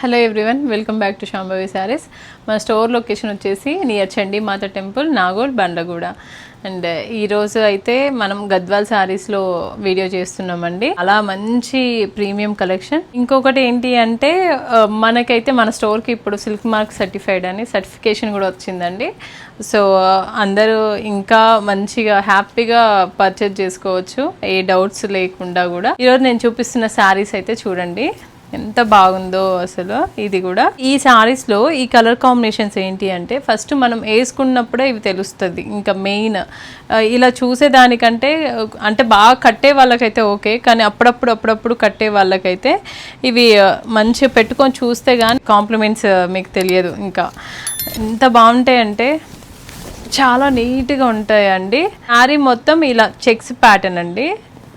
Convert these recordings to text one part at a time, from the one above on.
Hello everyone, welcome back to Shambhavi saris. మన store location వచ్చేసి near Chandi Mata temple, Nagole, Bandlaguda. And ఈరోజు అయితే మనం గద్వాల్ శారీస్లో వీడియో చేస్తున్నామండి. అలా మంచి ప్రీమియం కలెక్షన్. ఇంకొకటి ఏంటి అంటే మనకైతే మన స్టోర్కి ఇప్పుడు సిల్క్ మార్క్ సర్టిఫైడ్ అని సర్టిఫికేషన్ కూడా వచ్చిందండి. సో అందరూ ఇంకా మంచిగా హ్యాపీగా పర్చేజ్ చేసుకోవచ్చు, ఏ డౌట్స్ లేకుండా కూడా. ఈరోజు నేను చూపిస్తున్న శారీస్ అయితే చూడండి ఎంత బాగుందో అసలు. ఇది కూడా ఈ సారీస్ లో ఈ కలర్ కాంబినేషన్స్ ఏంటి అంటే ఫస్ట్ మనం వేసుకున్నప్పుడే ఇవి తెలుస్తుంది. ఇంకా మెయిన్ ఇలా చూసేదానికంటే అంటే బాగా కట్టే వాళ్ళకైతే ఓకే, కానీ అప్పుడప్పుడు కట్టే వాళ్ళకైతే ఇవి మంచిగా పెట్టుకొని చూస్తే కానీ కాంప్లిమెంట్స్ మీకు తెలియదు. ఇంకా ఎంత బాగుంటాయంటే చాలా నీట్గా ఉంటాయండి. శారీ మొత్తం ఇలా చెక్స్ ప్యాటర్న్ అండి.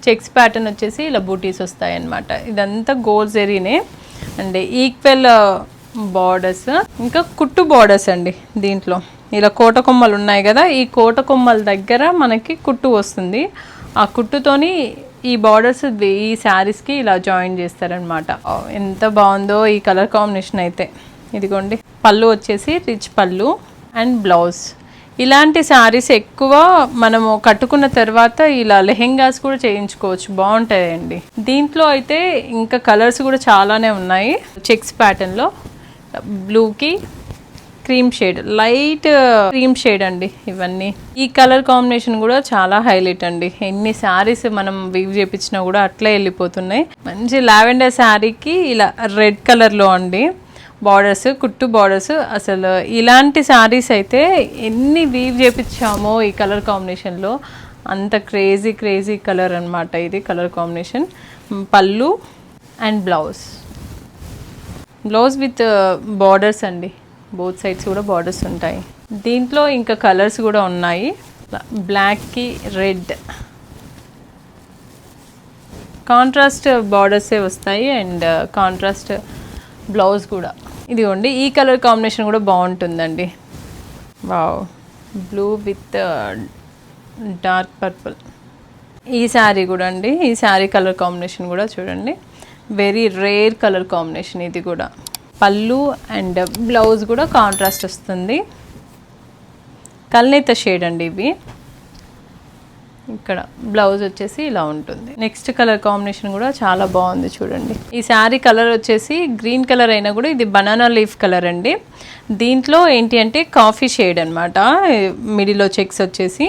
చెక్స్ ప్యాటర్న్ వచ్చేసి ఇలా బూటీస్ వస్తాయి అన్నమాట. ఇదంతా గోల్డ్ జరీనే అండి. ఈక్వల్ బార్డర్స్, ఇంకా కుట్టు బార్డర్స్ అండి. దీంట్లో ఇలా కోట కొమ్మలు ఉన్నాయి కదా, ఈ కోట కొమ్మల దగ్గర మనకి కుట్టు వస్తుంది. ఆ కుట్టుతోని ఈ బార్డర్స్ ఈ శారీస్కి ఇలా జాయిన్ చేస్తారనమాట. ఎంత బాగుందో ఈ కలర్ కాంబినేషన్ అయితే. ఇదిగోండి, పళ్ళు వచ్చేసి రిచ్ పళ్ళు అండ్ బ్లౌజ్. ఇలాంటి శారీస్ ఎక్కువ మనము కట్టుకున్న తర్వాత ఇలా లెహెంగాస్ కూడా చేయించుకోవచ్చు, బాగుంటాయండి. దీంట్లో అయితే ఇంకా కలర్స్ కూడా చాలానే ఉన్నాయి. చెక్స్ ప్యాటర్న్లో బ్లూకి cream shade, light cream shade అండి ఇవన్నీ. ఈ కలర్ కాంబినేషన్ కూడా చాలా హైలైట్ అండి. ఎన్ని శారీస్ మనం వీవ్ చేయించినా కూడా అట్లే వెళ్ళిపోతున్నాయి. మంచి లావెండర్ శారీకి ఇలా రెడ్ కలర్లో అండి బార్డర్స్, కుట్టు బార్డర్స్. అసలు ఇలాంటి శారీస్ అయితే ఎన్ని వీవ్ చేపించామో ఈ కలర్ కాంబినేషన్లో, అంత క్రేజీ కలర్ అనమాట ఇది కలర్ కాంబినేషన్. పళ్ళు అండ్ బ్లౌజ్ విత్ బార్డర్స్ అండి. బోత్ సైడ్స్ కూడా బార్డర్స్ ఉంటాయి. దీంట్లో ఇంకా కలర్స్ కూడా ఉన్నాయి. బ్లాక్కి రెడ్ కాంట్రాస్ట్ బార్డర్సే వస్తాయి అండ్ కాంట్రాస్ట్ బ్లౌజ్ కూడా. ఇదిగోండి, ఈ కలర్ కాంబినేషన్ కూడా బాగుంటుందండి. Wow, blue with dark purple. ఈ శారీ కూడా అండి, ఈ శారీ కలర్ కాంబినేషన్ కూడా చూడండి, వెరీ రేర్ కలర్ కాంబినేషన్. ఇది కూడా పళ్ళు అండ్ బ్లౌజ్ కూడా కాంట్రాస్ట్ వస్తుంది. కల్నేత షేడ్ అండి ఇవి. ఇక్కడ బ్లౌజ్ వచ్చేసి ఇలా ఉంటుంది. నెక్స్ట్ కలర్ కాంబినేషన్ కూడా చాలా బాగుంది చూడండి. ఈ శారీ కలర్ వచ్చేసి గ్రీన్ కలర్ అయినా కూడా ఇది బనానా లీఫ్ కలర్ అండి. దీంట్లో ఏంటి అంటే కాఫీ షేడ్ అనమాట. మిడిల్లో చెక్స్ వచ్చేసి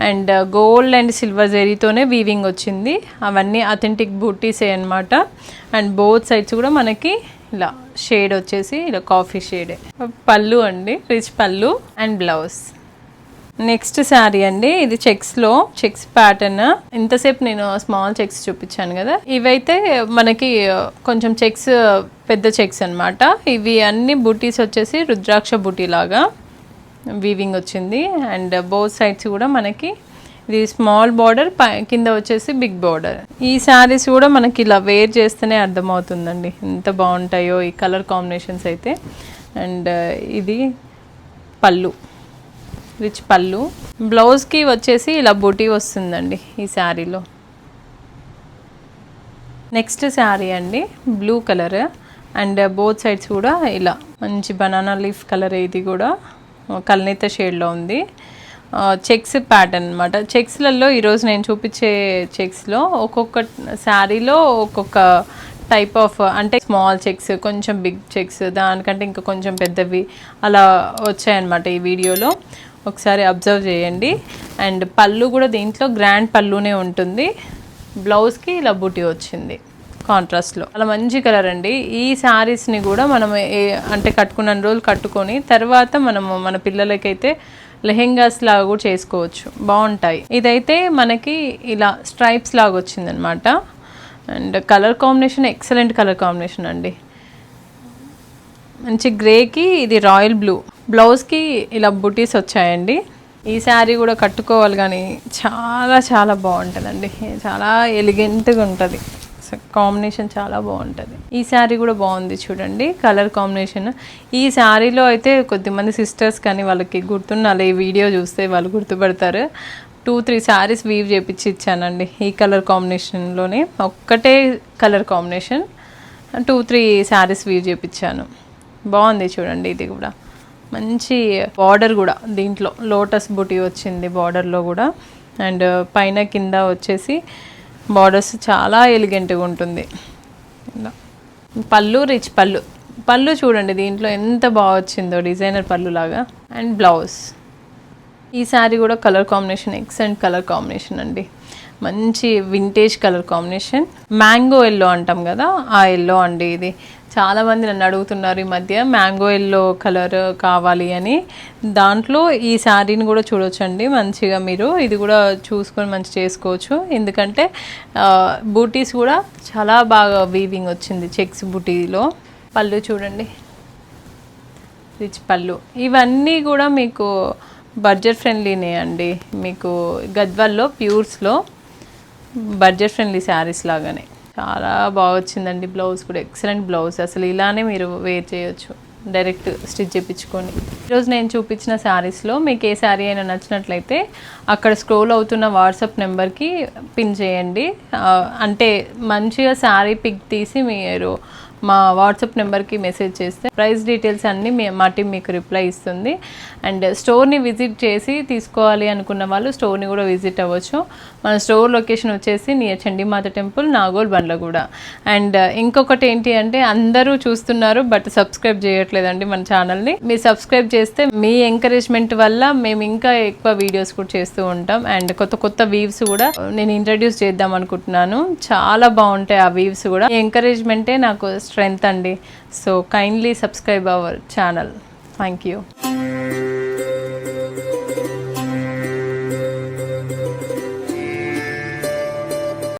అండ్ గోల్డ్ అండ్ సిల్వర్ జరీతోనే వీవింగ్ వచ్చింది. అవన్నీ అథెంటిక్ బూటీసే అనమాట. అండ్ బోత్ సైడ్స్ కూడా మనకి ఇలా షేడ్ వచ్చేసి ఇలా కాఫీ షేడే. పళ్ళు అండి, రిచ్ పళ్ళు అండ్ బ్లౌజ్. నెక్స్ట్ శారీ అండి, ఇది చెక్స్ ప్యాటర్న్. ఇంతసేపు నేను స్మాల్ చెక్స్ చూపించాను కదా, ఇవైతే మనకి కొంచెం చెక్స్ పెద్ద చెక్స్ అనమాట. ఇవి అన్ని బూటీస్ వచ్చేసి రుద్రాక్ష బూటీ లాగా వీవింగ్ వచ్చింది. అండ్ బోత్ సైడ్స్ కూడా మనకి ఇది స్మాల్ బార్డర్, కింద వచ్చేసి బిగ్ బార్డర్. ఈ శారీస్ కూడా మనకి ఇలా వేర్ చేస్తేనే అర్థమవుతుందండి ఎంత బాగుంటాయో ఈ కలర్ కాంబినేషన్స్ అయితే. అండ్ ఇది పళ్ళు, రిచ్ పళ్ళు. బ్లౌజ్కి వచ్చేసి ఇలా బూటీ వస్తుందండి ఈ శారీలో. నెక్స్ట్ శారీ అండి, blue colour and both sides కూడా ఇలా మంచి బనానా లీఫ్ కలర్. ఇది కూడా కల్నేత షేడ్లో ఉంది. చెక్స్ ప్యాటర్న్ అనమాట. చెక్స్లలో ఈరోజు నేను చూపించే చెక్స్లో ఒక్కొక్క శారీలో ఒక్కొక్క టైప్ ఆఫ్, అంటే స్మాల్ చెక్స్, కొంచెం బిగ్ చెక్స్, దానికంటే ఇంకా కొంచెం పెద్దవి అలా వచ్చాయన్నమాట ఈ వీడియోలో. ఒకసారి అబ్జర్వ్ చేయండి. అండ్ పళ్ళు కూడా దీంట్లో గ్రాండ్ పళ్ళునే ఉంటుంది. బ్లౌజ్కి ఇలా బూటీ వచ్చింది కాంట్రాస్ట్లో. అలా మంచి కలర్ అండి. ఈ శారీస్ని కూడా మనం అంటే కట్టుకున్న రోజులు కట్టుకొని తర్వాత మనము మన పిల్లలకైతే లెహెంగాస్ లాగా కూడా చేసుకోవచ్చు, బాగుంటాయి. ఇదైతే మనకి ఇలా స్ట్రైప్స్ లాగా వచ్చిందనమాట. And colour combination excellent colour combination అండి. మంచి గ్రేకి ఇది రాయల్ బ్లూ. బ్లౌజ్కి ఇలా బుటీస్ వచ్చాయండి. ఈ శారీ కూడా కట్టుకోవాలి కానీ చాలా బాగుంటుందండి. చాలా ఎలిగెంట్గా ఉంటుంది, కాంబినేషన్ చాలా బాగుంటుంది. ఈ శారీ కూడా బాగుంది చూడండి కలర్ కాంబినేషన్. ఈ శారీలో అయితే కొద్దిమంది సిస్టర్స్ కానీ వాళ్ళకి గుర్తున్న ఈ వీడియో చూస్తే వాళ్ళు గుర్తుపడతారు. 2-3 శారీస్ వీవ్ చేపించి ఇచ్చానండి ఈ కలర్ కాంబినేషన్లోనే. ఒక్కటే కలర్ కాంబినేషన్ 2-3 శారీస్ వీవ్ చేయించాను. బాగుంది చూడండి. ఇది కూడా మంచి బార్డర్ కూడా దీంట్లో లోటస్ బుటీ వచ్చింది బార్డర్లో కూడా. అండ్ పైన కింద వచ్చేసి బార్డర్స్ చాలా ఎలిగెంట్గా ఉంటుంది. పళ్ళు రిచ్ పళ్ళు చూడండి దీంట్లో ఎంత బాగా వచ్చిందో డిజైనర్ పళ్ళు లాగా. And blouse. ఈ శారీ కూడా colour combination excellent colour combination అండి. మంచి vintage colour combination. Mango yellow అంటాం కదా, ఆ ఎల్లో అండి. ఇది చాలామంది నన్ను అడుగుతున్నారు ఈ మధ్య మ్యాంగో ఎల్లో కలర్ కావాలి అని. దాంట్లో ఈ శారీని కూడా చూడొచ్చండి మంచిగా. మీరు ఇది కూడా చూసుకొని మంచి చేసుకోవచ్చు. ఎందుకంటే బూటీస్ కూడా చాలా బాగా వీవింగ్ వచ్చింది చెక్స్ బూటీలో. పళ్ళు చూడండి రిచ్ పళ్ళు. ఇవన్నీ కూడా మీకు బడ్జెట్ ఫ్రెండ్లీనే అండి. మీకు గద్వాల్లో ప్యూర్స్లో బడ్జెట్ ఫ్రెండ్లీ శారీస్ లాగానే చాలా బాగా వచ్చిందండి. బ్లౌజ్ కూడా ఎక్సలెంట్ బ్లౌజ్. అసలు ఇలానే మీరు వేర్ చేయొచ్చు డైరెక్ట్ స్టిచ్ చేయించుకొని. ఈరోజు నేను చూపించిన శారీస్లో మీకు ఏ శారీ అయినా నచ్చినట్లయితే అక్కడ స్క్రోల్ అవుతున్న వాట్సాప్ నెంబర్కి పిన్ చేయండి. అంటే మంచిగా శారీ పిక్ తీసి మీరు మా వాట్సాప్ నెంబర్కి మెసేజ్ చేస్తే ప్రైస్ డీటెయిల్స్ అన్నీ మా టీం మీకు రిప్లై ఇస్తుంది. అండ్ స్టోర్ని విజిట్ చేసి తీసుకోవాలి అనుకున్న వాళ్ళు స్టోర్ని కూడా విజిట్ అవ్వచ్చు. మన స్టోర్ లొకేషన్ వచ్చేసి near Chandimata temple, Nagole, Bandlaguda. And ఇంకొకటి ఏంటి అంటే అందరూ చూస్తున్నారు బట్ సబ్స్క్రైబ్ చేయట్లేదండి మన ఛానల్ని. మీరు సబ్స్క్రైబ్ చేస్తే మీ ఎంకరేజ్మెంట్ వల్ల మేము ఇంకా ఎక్కువ వీడియోస్ కూడా చేస్తూ ఉంటాం. అండ్ కొత్త వీవ్స్ కూడా నేను ఇంట్రడ్యూస్ చేద్దాం అనుకుంటున్నాను. చాలా బాగుంటాయి ఆ వీవ్స్ కూడా. ఈ ఎంకరేజ్మెంటే నాకు స్ట్రెంగ్త్ అండి. So kindly subscribe our channel. Thank you.